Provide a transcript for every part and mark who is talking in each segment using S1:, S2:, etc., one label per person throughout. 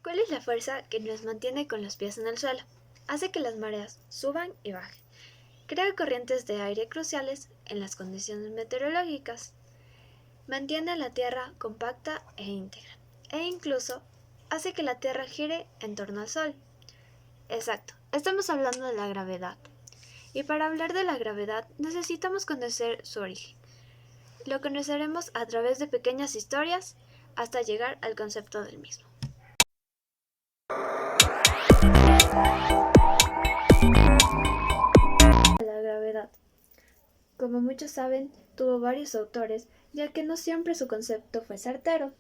S1: ¿Cuál es la fuerza que nos mantiene con los pies en el suelo? Hace que las mareas suban y bajen. Crea corrientes de aire cruciales en las condiciones meteorológicas. Mantiene la Tierra compacta e íntegra. E incluso hace que la Tierra gire en torno al Sol. Exacto, estamos hablando de la gravedad. Y para hablar de la gravedad necesitamos conocer su origen. Lo conoceremos a través de pequeñas historias hasta llegar al concepto del mismo. La gravedad. Como muchos saben, tuvo varios autores, ya que no siempre su concepto fue certero.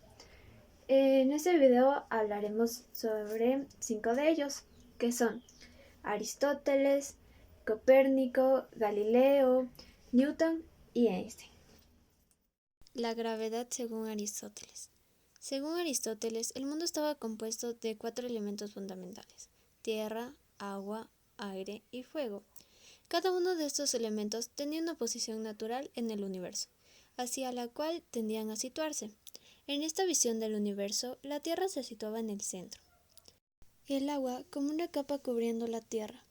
S1: En este video hablaremos sobre 5 de ellos, que son Aristóteles, Copérnico, Galileo, Newton y Einstein.
S2: La gravedad según Aristóteles. Según Aristóteles, el mundo estaba compuesto de 4 elementos fundamentales: tierra, agua, aire y fuego. Cada uno de estos elementos tenía una posición natural en el universo, hacia la cual tendían a situarse. En esta visión del universo, la Tierra se situaba en el centro, el agua como una capa cubriendo la Tierra,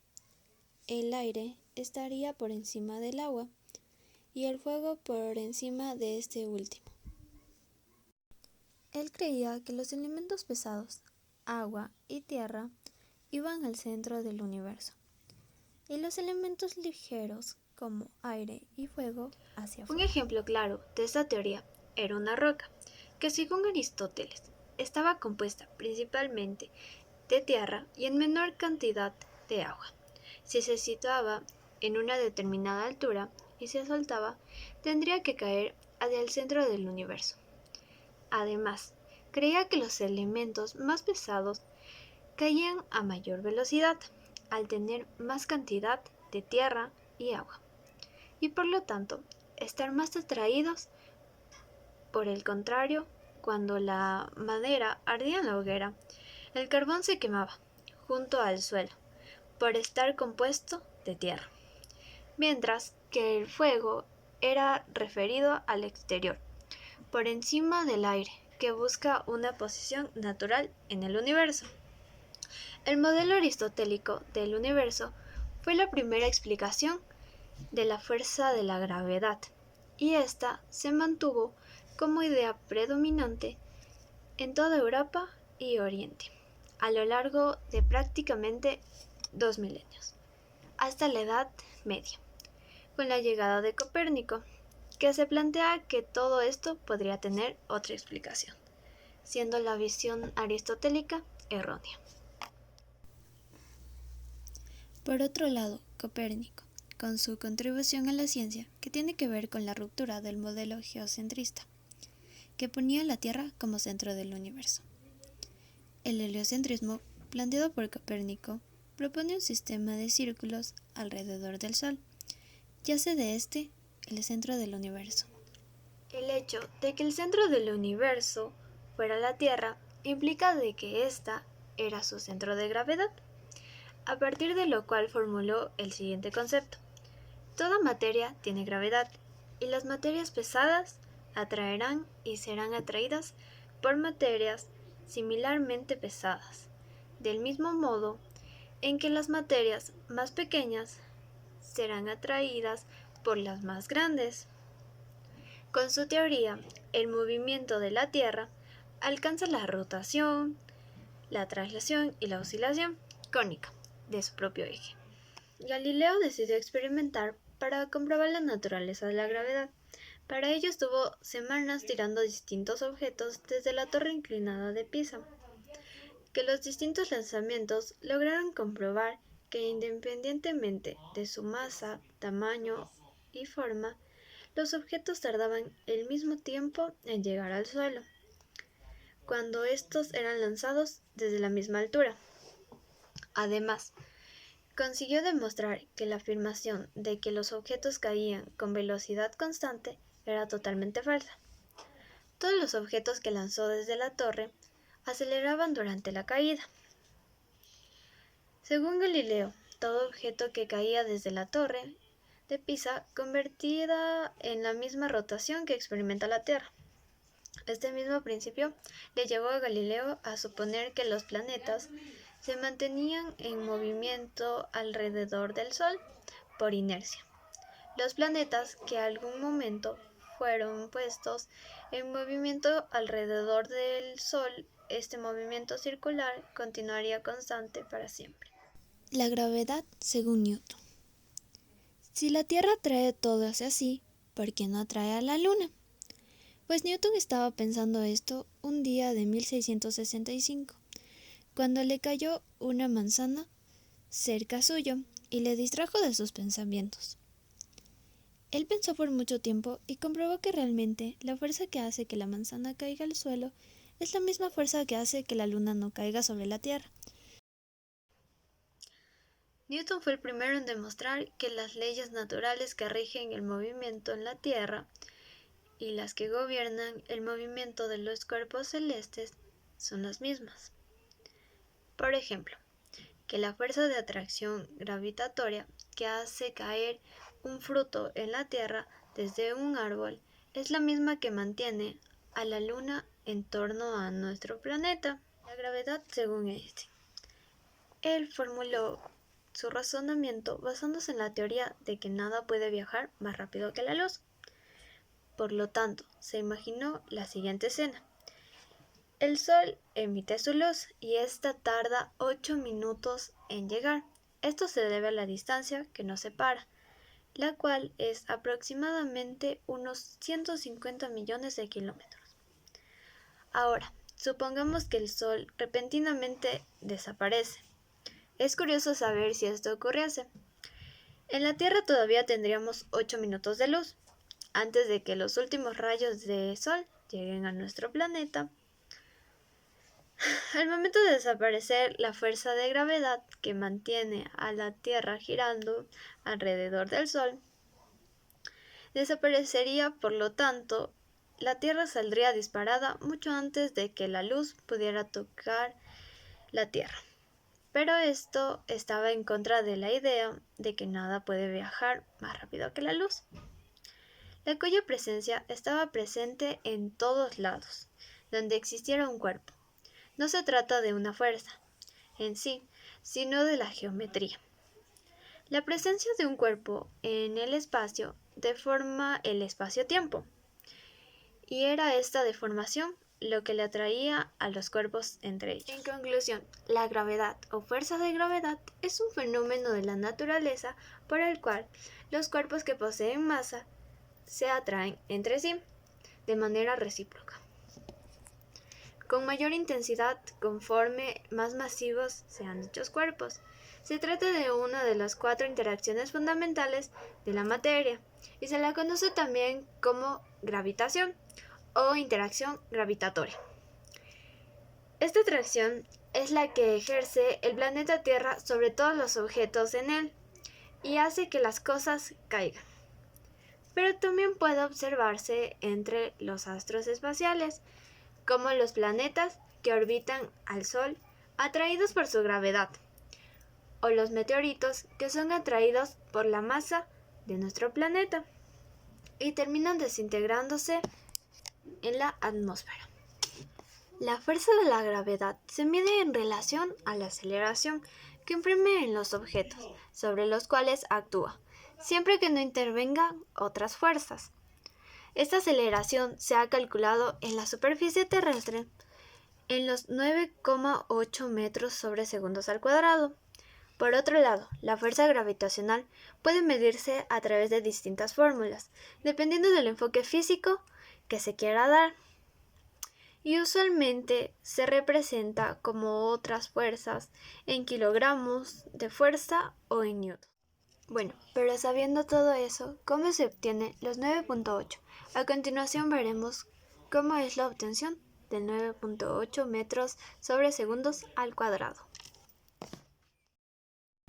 S2: el aire estaría por encima del agua y el fuego por encima de este último. Él creía que los elementos pesados, agua y tierra, iban al centro del universo, y los elementos ligeros, como aire y fuego, hacia
S1: Un
S2: afuera.
S1: ejemplo claro de esta teoría era una roca, que según Aristóteles estaba compuesta principalmente de tierra y en menor cantidad de agua. Si se situaba en una determinada altura y se soltaba, tendría que caer hacia el centro del universo. Además, creía que los elementos más pesados caían a mayor velocidad, al tener más cantidad de tierra y agua, y por lo tanto estar más atraídos. Por el contrario, cuando la madera ardía en la hoguera, el carbón se quemaba junto al suelo, por estar compuesto de tierra, mientras que el fuego era referido al exterior, por encima del aire, que busca una posición natural en el universo. El modelo aristotélico del universo fue la primera explicación de la fuerza de la gravedad, y esta se mantuvo como idea predominante en toda Europa y Oriente, a lo largo de prácticamente 2 milenios, hasta la Edad Media, con la llegada de Copérnico, que se plantea que todo esto podría tener otra explicación, siendo la visión aristotélica errónea.
S2: Por otro lado, Copérnico, con su contribución a la ciencia, que tiene que ver con la ruptura del modelo geocentrista, que ponía la Tierra como centro del universo. El heliocentrismo, planteado por Copérnico, propone un sistema de círculos alrededor del Sol, y hace de este el centro del universo.
S1: El hecho de que el centro del universo fuera la Tierra implica de que ésta era su centro de gravedad, a partir de lo cual formuló el siguiente concepto: toda materia tiene gravedad, y las materias pesadas atraerán y serán atraídas por materias similarmente pesadas, del mismo modo en que las materias más pequeñas serán atraídas por las más grandes. Con su teoría, el movimiento de la Tierra alcanza la rotación, la traslación y la oscilación cónica de su propio eje. Galileo decidió experimentar para comprobar la naturaleza de la gravedad. Para ello estuvo semanas tirando distintos objetos desde la torre inclinada de Pisa, que los distintos lanzamientos lograron comprobar que independientemente de su masa, tamaño y forma, los objetos tardaban el mismo tiempo en llegar al suelo, cuando estos eran lanzados desde la misma altura. Además, consiguió demostrar que la afirmación de que los objetos caían con velocidad constante era totalmente falsa. Todos los objetos que lanzó desde la torre aceleraban durante la caída. Según Galileo, todo objeto que caía desde la torre de Pisa convertida en la misma rotación que experimenta la Tierra. Este mismo principio le llevó a Galileo a suponer que los planetas se mantenían en movimiento alrededor del Sol por inercia. Los planetas que algún momento fueron puestos en movimiento alrededor del Sol, este movimiento circular continuaría constante para siempre.
S2: La gravedad según Newton. Si la Tierra atrae todo hacia sí, ¿por qué no atrae a la Luna? Pues Newton estaba pensando esto un día de 1665, cuando le cayó una manzana cerca suyo y le distrajo de sus pensamientos. Él pensó por mucho tiempo y comprobó que realmente la fuerza que hace que la manzana caiga al suelo es la misma fuerza que hace que la luna no caiga sobre la Tierra.
S1: Newton fue el primero en demostrar que las leyes naturales que rigen el movimiento en la Tierra y las que gobiernan el movimiento de los cuerpos celestes son las mismas. Por ejemplo, que la fuerza de atracción gravitatoria que hace caer un fruto en la Tierra desde un árbol es la misma que mantiene a la Luna en torno a nuestro planeta. La gravedad según Einstein. Él formuló su razonamiento basándose en la teoría de que nada puede viajar más rápido que la luz. Por lo tanto, se imaginó la siguiente escena. El Sol emite su luz y ésta tarda 8 minutos en llegar. Esto se debe a la distancia que nos separa, la cual es aproximadamente unos 150 millones de kilómetros. Ahora, supongamos que el Sol repentinamente desaparece. Es curioso saber si esto ocurriese. En la Tierra todavía tendríamos 8 minutos de luz, antes de que los últimos rayos de Sol lleguen a nuestro planeta. Al momento de desaparecer la fuerza de gravedad que mantiene a la Tierra girando alrededor del Sol, desaparecería, por lo tanto, la Tierra saldría disparada mucho antes de que la luz pudiera tocar la Tierra. Pero esto estaba en contra de la idea de que nada puede viajar más rápido que la luz, la cuya presencia estaba presente en todos lados, donde existiera un cuerpo. No se trata de una fuerza en sí, sino de la geometría. La presencia de un cuerpo en el espacio deforma el espacio-tiempo, y era esta deformación lo que le atraía a los cuerpos entre ellos. En conclusión, la gravedad o fuerza de gravedad es un fenómeno de la naturaleza por el cual los cuerpos que poseen masa se atraen entre sí de manera recíproca, con mayor intensidad conforme más masivos sean dichos cuerpos. Se trata de una de las 4 interacciones fundamentales de la materia y se la conoce también como gravitación o interacción gravitatoria. Esta atracción es la que ejerce el planeta Tierra sobre todos los objetos en él y hace que las cosas caigan. Pero también puede observarse entre los astros espaciales, como los planetas que orbitan al Sol atraídos por su gravedad, o los meteoritos que son atraídos por la masa de nuestro planeta y terminan desintegrándose en la atmósfera. La fuerza de la gravedad se mide en relación a la aceleración que imprime en los objetos sobre los cuales actúa, siempre que no intervengan otras fuerzas. Esta aceleración se ha calculado en la superficie terrestre en los 9,8 metros sobre segundos al cuadrado. Por otro lado, la fuerza gravitacional puede medirse a través de distintas fórmulas, dependiendo del enfoque físico que se quiera dar, y usualmente se representa como otras fuerzas en kilogramos de fuerza o en newton. Bueno, pero sabiendo todo eso, ¿cómo se obtiene los 9,8? A continuación veremos cómo es la obtención del 9,8 metros sobre segundos al cuadrado.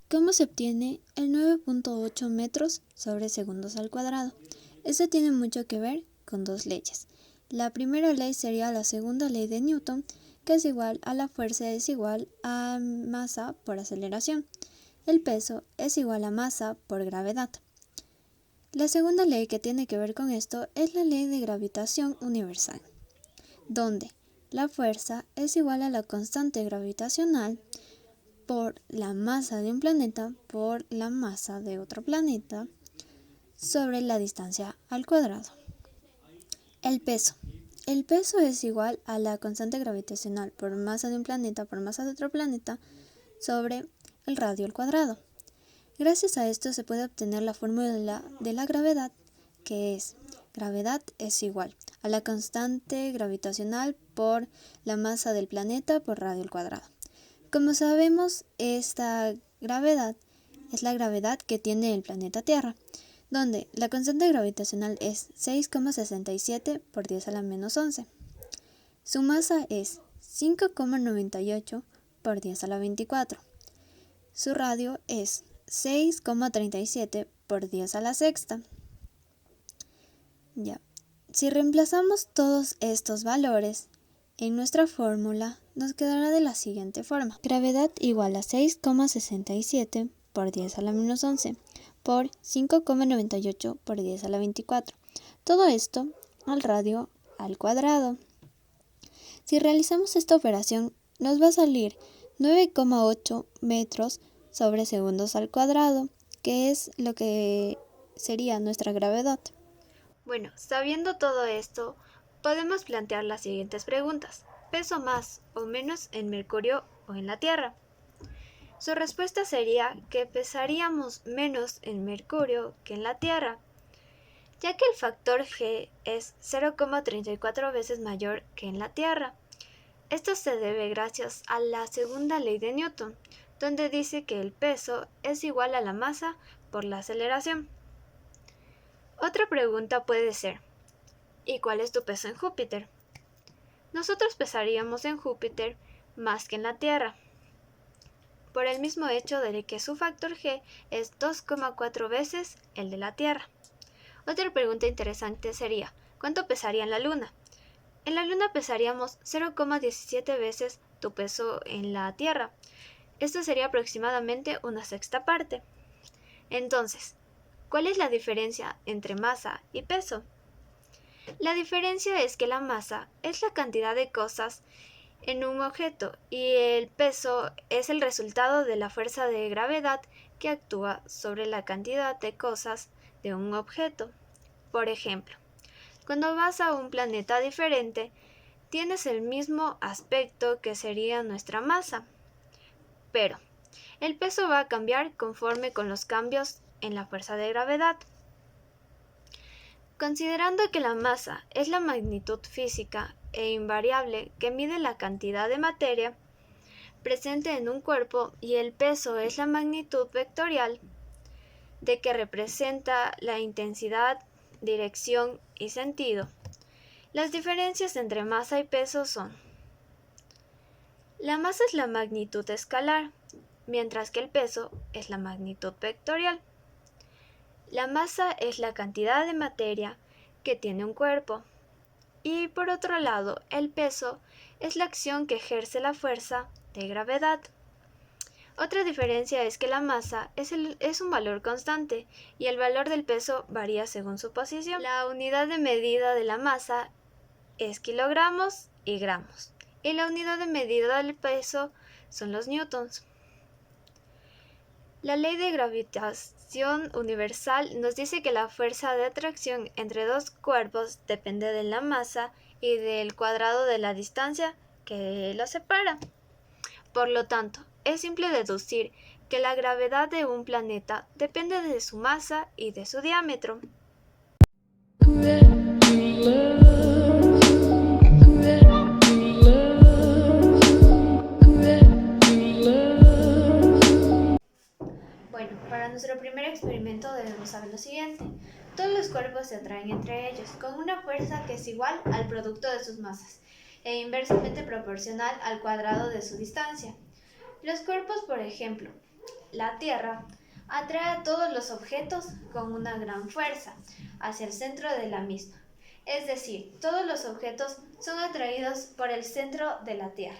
S2: ¿Cómo se obtiene el 9,8 metros sobre segundos al cuadrado? Esto tiene mucho que ver con 2 leyes. La primera ley sería la segunda ley de Newton, que es igual a la fuerza es igual a masa por aceleración. El peso es igual a masa por gravedad. La segunda ley que tiene que ver con esto es la ley de gravitación universal. donde la fuerza es igual a la constante gravitacional por la masa de un planeta por la masa de otro planeta sobre la distancia al cuadrado. El peso. El peso es igual a la constante gravitacional por masa de un planeta por masa de otro planeta sobre el radio al cuadrado. Gracias a esto se puede obtener la fórmula de la gravedad, que es: gravedad es igual a la constante gravitacional por la masa del planeta por radio al cuadrado. Como sabemos, esta gravedad es la gravedad que tiene el planeta Tierra, donde la constante gravitacional es 6,67 por 10 a la menos 11. Su masa es 5,98 por 10 a la 24. Su radio es 6,37 por 10 a la sexta. Si reemplazamos todos estos valores en nuestra fórmula, nos quedará de la siguiente forma: gravedad igual a 6,67 por 10 a la menos 11 por 5,98 por 10 a la 24. Todo esto al radio al cuadrado. Si realizamos esta operación, nos va a salir 9,8 metros sobre segundos al cuadrado, que es lo que sería nuestra gravedad.
S1: Bueno, sabiendo todo esto, podemos plantear las siguientes preguntas. ¿Peso más o menos en Mercurio o en la Tierra? Su respuesta sería que pesaríamos menos en Mercurio que en la Tierra, ya que el factor G es 0,34 veces mayor que en la Tierra. Esto se debe gracias a la segunda ley de Newton, donde dice que el peso es igual a la masa por la aceleración. Otra pregunta puede ser: ¿y cuál es tu peso en Júpiter? Nosotros pesaríamos en Júpiter más que en la Tierra, por el mismo hecho de que su factor G es 2,4 veces el de la Tierra. Otra pregunta interesante sería: ¿cuánto pesaría en la Luna? En la Luna pesaríamos 0,17 veces tu peso en la Tierra. Esto sería aproximadamente una sexta parte. Entonces, ¿cuál es la diferencia entre masa y peso? La diferencia es que la masa es la cantidad de cosas en un objeto y el peso es el resultado de la fuerza de gravedad que actúa sobre la cantidad de cosas de un objeto. Por ejemplo, cuando vas a un planeta diferente, tienes el mismo aspecto que sería nuestra masa, pero el peso va a cambiar conforme con los cambios en la fuerza de gravedad. Considerando que la masa es la magnitud física e invariable que mide la cantidad de materia presente en un cuerpo y el peso es la magnitud vectorial de que representa la intensidad, dirección y sentido, las diferencias entre masa y peso son: la masa es la magnitud escalar, mientras que el peso es la magnitud vectorial. La masa es la cantidad de materia que tiene un cuerpo, y por otro lado, el peso es la acción que ejerce la fuerza de gravedad. Otra diferencia es que la masa es un valor constante y el valor del peso varía según su posición. La unidad de medida de la masa es kilogramos y gramos, y la unidad de medida del peso son los newtons. La ley de gravitación universal nos dice que la fuerza de atracción entre dos cuerpos depende de la masa y del cuadrado de la distancia que los separa. Por lo tanto, es simple deducir que la gravedad de un planeta depende de su masa y de su diámetro. Bueno, para nuestro primer experimento debemos saber lo siguiente. Todos los cuerpos se atraen entre ellos con una fuerza que es igual al producto de sus masas e inversamente proporcional al cuadrado de su distancia. Los cuerpos, por ejemplo, la Tierra, atrae a todos los objetos con una gran fuerza hacia el centro de la misma. Es decir, todos los objetos son atraídos por el centro de la Tierra.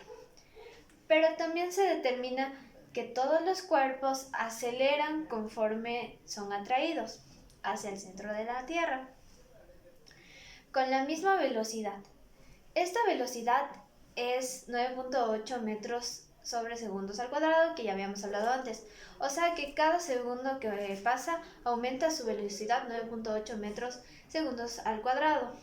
S1: Pero también se determina que todos los cuerpos aceleran conforme son atraídos hacia el centro de la Tierra, con la misma velocidad. Esta velocidad es 9.8 metros sobre segundos al cuadrado, que ya habíamos hablado antes. O sea que cada segundo que pasa aumenta su velocidad 9.8 metros segundos al cuadrado.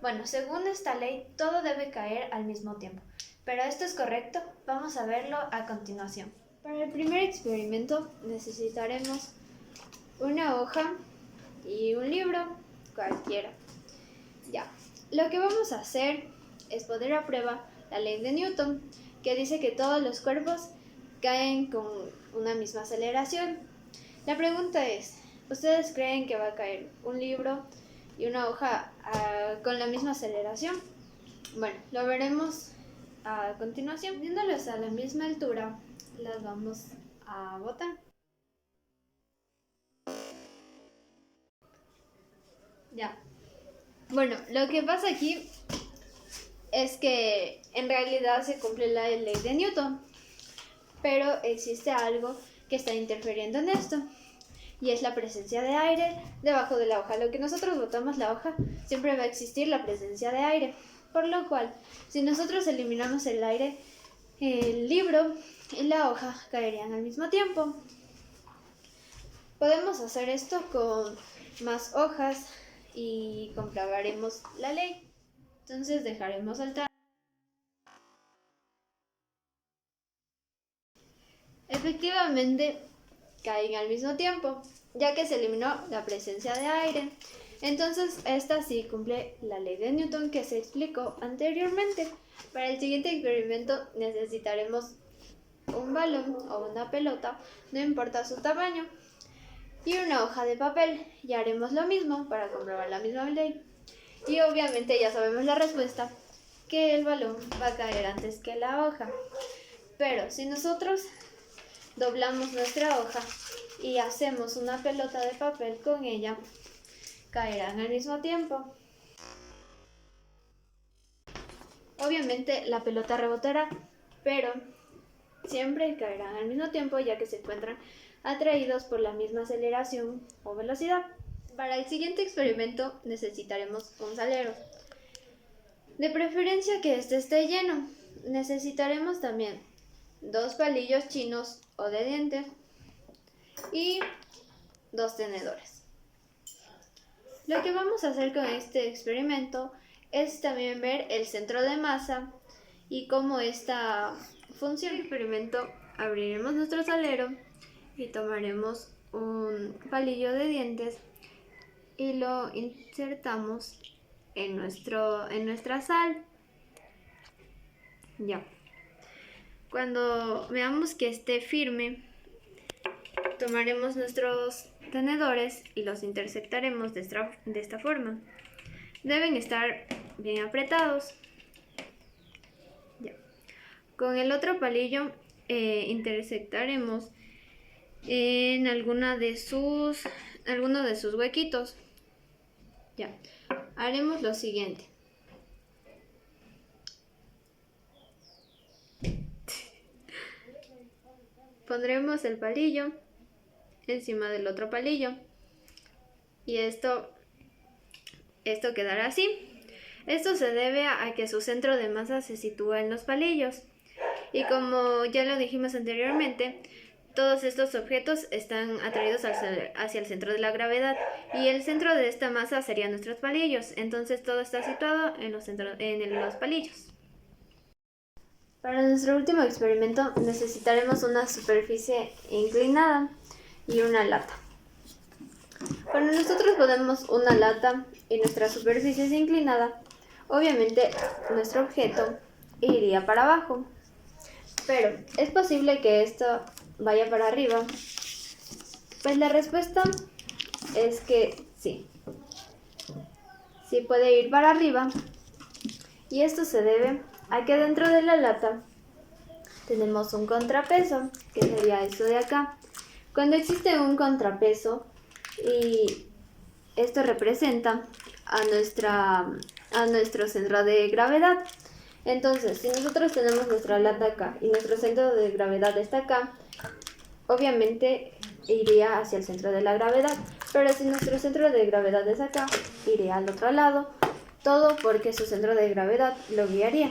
S1: Bueno, según esta ley, todo debe caer al mismo tiempo. Pero esto es correcto, vamos a verlo a continuación. Para el primer experimento necesitaremos una hoja y un libro, cualquiera. Ya, lo que vamos a hacer es poner a prueba la ley de Newton, que dice que todos los cuerpos caen con una misma aceleración. La pregunta es, ¿ustedes creen que va a caer un libro y una hoja con la misma aceleración? Bueno, lo veremos a continuación. Viéndolos a la misma altura, las vamos a botar. Ya. Bueno, lo que pasa aquí es que en realidad se cumple la ley de Newton, pero existe algo que está interfiriendo en esto, y es la presencia de aire debajo de la hoja. Lo que nosotros botamos la hoja, siempre va a existir la presencia de aire, por lo cual, si nosotros eliminamos el aire, el libro y la hoja caerían al mismo tiempo. Podemos hacer esto con más hojas y comprobaremos la ley. Entonces dejaremos saltar. Efectivamente, caen al mismo tiempo, ya que se eliminó la presencia de aire. Entonces, esta sí cumple la ley de Newton que se explicó anteriormente. Para el siguiente experimento necesitaremos un balón o una pelota, no importa su tamaño, y una hoja de papel, y haremos lo mismo para comprobar la misma ley. Y obviamente ya sabemos la respuesta, que el balón va a caer antes que la hoja. Pero si nosotros doblamos nuestra hoja y hacemos una pelota de papel con ella, caerán al mismo tiempo. Obviamente la pelota rebotará, pero siempre caerán al mismo tiempo, ya que se encuentran atraídos por la misma aceleración o velocidad. Para el siguiente experimento necesitaremos un salero, de preferencia que este esté lleno. Necesitaremos también 2 palillos chinos o de dientes y 2 tenedores. Lo que vamos a hacer con este experimento es también ver el centro de masa y cómo esta funciona. En el experimento abriremos nuestro salero y tomaremos un palillo de dientes y lo insertamos en nuestra sal. Ya. Cuando veamos que esté firme, tomaremos nuestros tenedores y los intersectaremos de esta forma. Deben estar bien apretados. Ya. Con el otro palillo intersectaremos en alguno de sus huequitos. Ya. Haremos lo siguiente. Pondremos el palillo encima del otro palillo y esto quedará así. Esto se debe a que su centro de masa se sitúa en los palillos, y como ya lo dijimos anteriormente, todos estos objetos están atraídos hacia el centro de la gravedad, y el centro de esta masa serían nuestros palillos. Entonces todo está situado en los palillos. Para nuestro último experimento necesitaremos una superficie inclinada y una lata. Cuando nosotros ponemos una lata y nuestra superficie es inclinada, obviamente nuestro objeto iría para abajo. Pero, ¿es posible que esto vaya para arriba? Pues la respuesta es que sí. Sí puede ir para arriba, y esto se debe a que dentro de la lata tenemos un contrapeso, que sería esto de acá. Cuando existe un contrapeso y esto representa a nuestro centro de gravedad. Entonces, si nosotros tenemos nuestra lata acá y nuestro centro de gravedad está acá, obviamente iría hacia el centro de la gravedad. Pero si nuestro centro de gravedad es acá, iría al otro lado, todo porque su centro de gravedad lo guiaría.